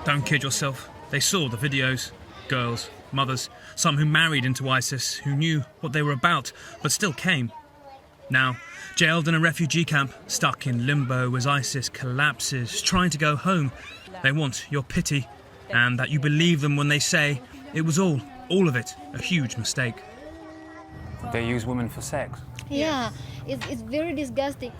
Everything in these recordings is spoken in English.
Don't kid yourself. They saw the videos. Girls, mothers, some who married into ISIS, who knew what they were about, but still came. Now, jailed in a refugee camp, stuck in limbo as ISIS collapses, trying to go home. They want your pity, and that you believe them when they say it was all of it, a huge mistake. They use women for sex? Yeah, it's very disgusting.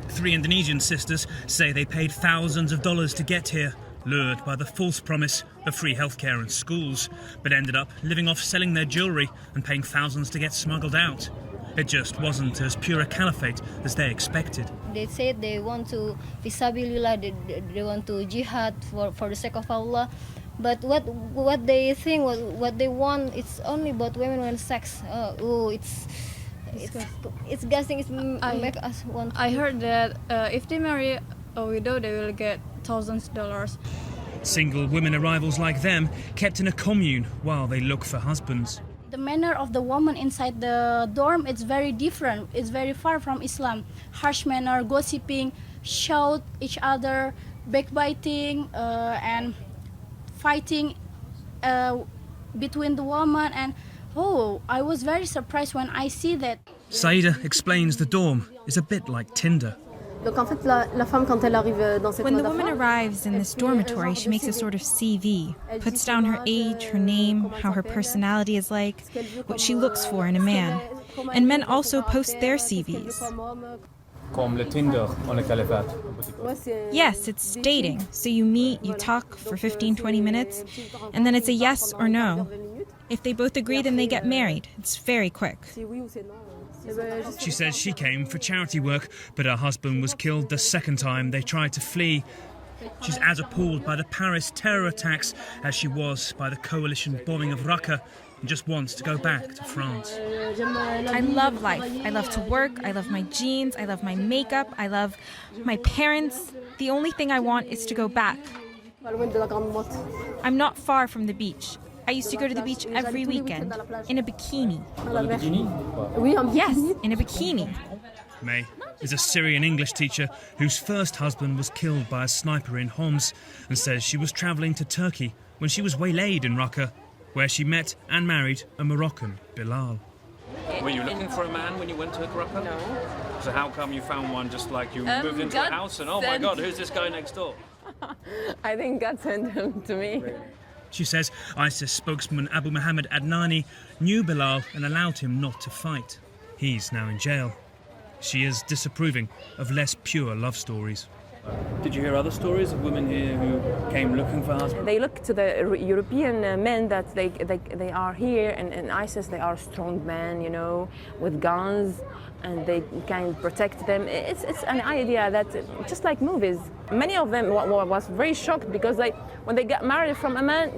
3 Indonesian sisters say they paid thousands of dollars to get here, lured by the false promise of free healthcare and schools, but ended up living off selling their jewellery and paying thousands to get smuggled out. It just wasn't as pure a caliphate as they expected. They said they want to fisabilillah, they want to jihad for the sake of Allah. But what they think, what they want, it's only about women and sex. It's disgusting. It make us want. I heard that if they marry a widow, they will get thousands of dollars. Single women arrivals like them kept in a commune while they look for husbands. The manner of the woman inside the dorm is very different. It's very far from Islam. Harsh manner, gossiping, shout each other, backbiting, and fighting between the woman. And I was very surprised when I see that. Saida explains the dorm is a bit like Tinder. When the woman arrives in this dormitory, she makes a sort of CV, puts down her age, her name, how her personality is like, what she looks for in a man. And men also post their CVs. Yes, it's dating. So you meet, you talk for 15-20 minutes, and then it's a yes or no. If they both agree, then they get married. It's very quick. She says she came for charity work, but her husband was killed the second time they tried to flee. She's as appalled by the Paris terror attacks as she was by the coalition bombing of Raqqa, and just wants to go back to France. I love life. I love to work. I love my jeans. I love my makeup. I love my parents. The only thing I want is to go back. I'm not far from the beach. I used to go to the beach every weekend in a bikini. Yes, in a bikini. May is a Syrian English teacher whose first husband was killed by a sniper in Homs and says she was travelling to Turkey when she was waylaid in Raqqa, where she met and married a Moroccan, Bilal. Were you looking for a man when you went to Raqqa? No. So how come you found one just like you moved into a house and oh my God, who's this guy next door? I think God sent him to me. She says ISIS spokesman Abu Muhammad Adnani knew Bilal and allowed him not to fight. He's now in jail. She is disapproving of less pure love stories. Did you hear other stories of women here who came looking for husbands? They look to the European men that they are here, and in ISIS they are strong men, with guns, and they can protect them. It's an idea that, just like movies, many of them was very shocked because when they got married from a man,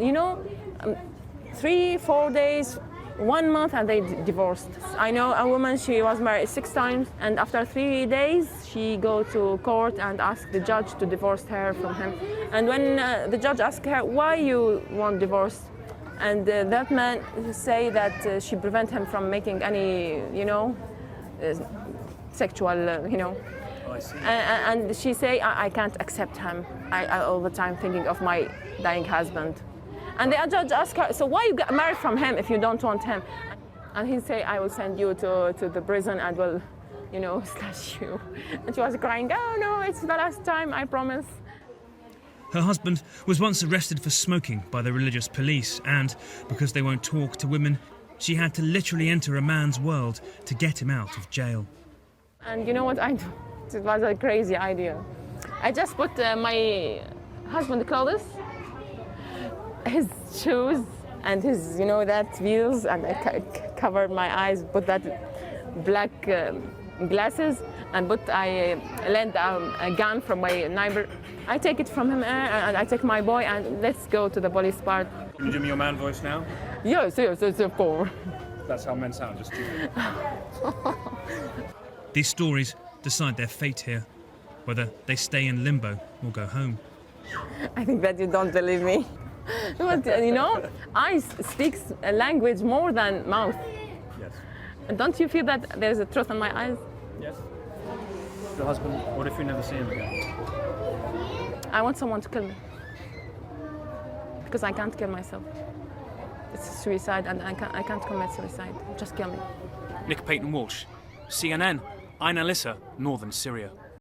3-4 days, 1 month, and they divorced. I know a woman, she was married 6 times, and after 3 days, she go to court and ask the judge to divorce her from him. And when the judge asked her, why you want divorce? And that man say that she prevent him from making any, sexual, I see. And she say, I can't accept him. I all the time thinking of my dying husband. And the judge asked her, so why you got married from him if you don't want him? And he say, I will send you to the prison and will, slash you. And she was crying, oh no, it's the last time, I promise. Her husband was once arrested for smoking by the religious police, and because they won't talk to women, she had to literally enter a man's world to get him out of jail. And you know what I do? It was a crazy idea. I just put my husband's clothes, his shoes, and his, that wheels, and I covered my eyes, put that black glasses, and I lent a gun from my neighbor. I take it from him, and I take my boy, and let's go to the police part. Can you give me your man voice now? Yes, of course. That's how men sound, just stupid. These stories decide their fate here, whether they stay in limbo or go home. I think that you don't believe me. But, eyes speaks a language more than mouth. Yes. And don't you feel that there's a truth in my eyes? Yes. Your husband, what if you never see him again? I want someone to kill me. because I can't kill myself. It's suicide, and I can't commit suicide. Just kill me. Nick Payton Walsh, CNN, Ain Alyssa, Northern Syria.